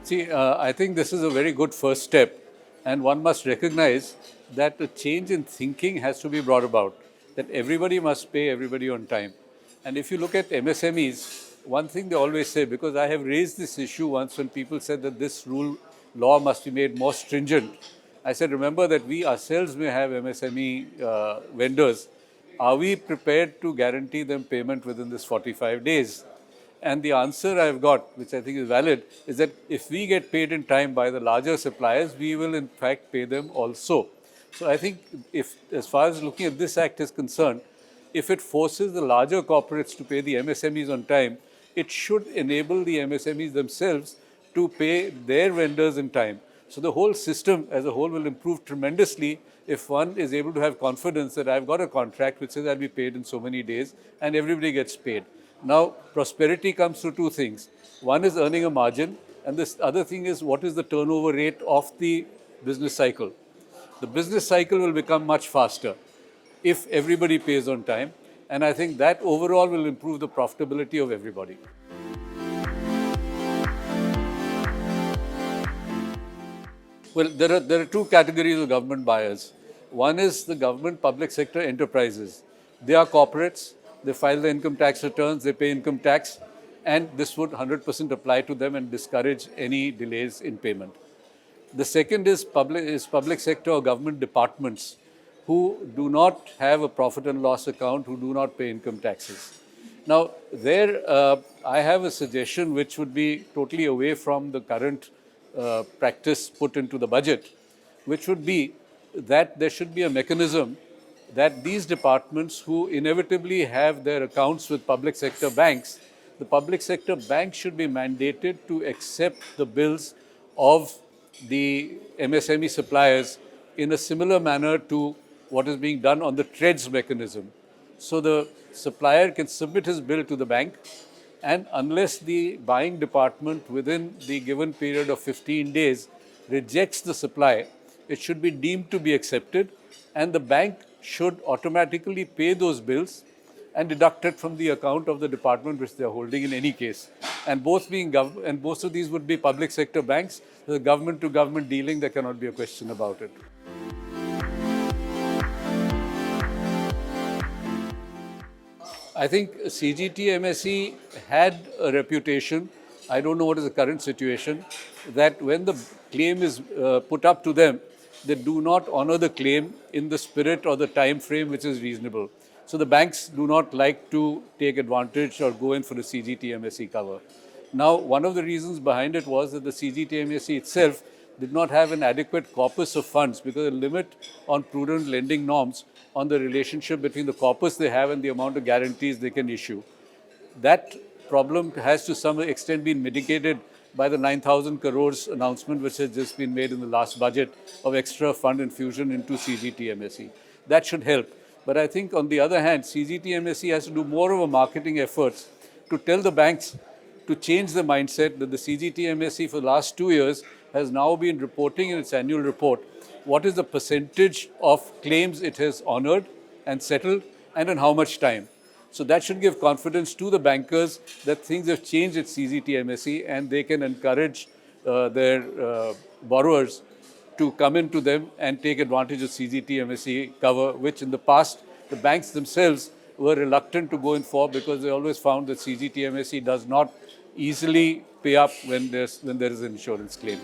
See, I think this is a very good first step, and one must recognize that a change in thinking has to be brought about, that everybody must pay everybody on time. And if you look at MSMEs, one thing they always say, because I have raised this issue once when people said that this law must be made more stringent. I said, remember that we ourselves may have MSME vendors. Are we prepared to guarantee them payment within this 45 days? And the answer I've got, which I think is valid, is that if we get paid in time by the larger suppliers, we will in fact pay them also. So I think if, as far as looking at this act is concerned, if it forces the larger corporates to pay the MSMEs on time, it should enable the MSMEs themselves to pay their vendors in time. So the whole system as a whole will improve tremendously if one is able to have confidence that I've got a contract which says I'll be paid in so many days and everybody gets paid. Now, prosperity comes through two things. One is earning a margin, and this other thing is what is the turnover rate of the business cycle. The business cycle will become much faster if everybody pays on time, and I think that overall will improve the profitability of everybody. Well, there are two categories of government buyers. One is the government public sector enterprises. They are corporates. They file the income tax returns, they pay income tax, and this would 100% apply to them and discourage any delays in payment. The second is public sector or government departments who do not have a profit and loss account, who do not pay income taxes. Now, there I have a suggestion which would be totally away from the current practice put into the budget, which would be that there should be a mechanism that these departments who inevitably have their accounts with public sector banks, the public sector banks should be mandated to accept the bills of the MSME suppliers in a similar manner to what is being done on the TREDS mechanism. So the supplier can submit his bill to the bank, and unless the buying department within the given period of 15 days rejects the supply, it should be deemed to be accepted, and the bank should automatically pay those bills and deduct it from the account of the department which they are holding in any case. And both of these would be public sector banks. The government to government dealing, there cannot be a question about it. I think CGT-MSE had a reputation, I don't know what is the current situation, that when the claim is put up to them, they do not honor the claim in the spirit or the time frame which is reasonable. So the banks do not like to take advantage or go in for the CGT-MSE cover. Now, one of the reasons behind it was that the CGT-MSE itself did not have an adequate corpus of funds because the limit on prudent lending norms on the relationship between the corpus they have and the amount of guarantees they can issue. That problem has to some extent been mitigated by the 9,000 crores announcement which has just been made in the last budget of extra fund infusion into CGT-MSE. That should help. But I think on the other hand, CGT-MSE has to do more of a marketing efforts to tell the banks to change the mindset that the CGT-MSE for the last 2 years has now been reporting in its annual report what is the percentage of claims it has honored and settled and in how much time. So that should give confidence to the bankers that things have changed at CGT-MSE and they can encourage their borrowers to come into them and take advantage of CGT-MSE cover, which in the past the banks themselves were reluctant to go in for because they always found that CGT-MSE does not easily pay up when there is an insurance claim.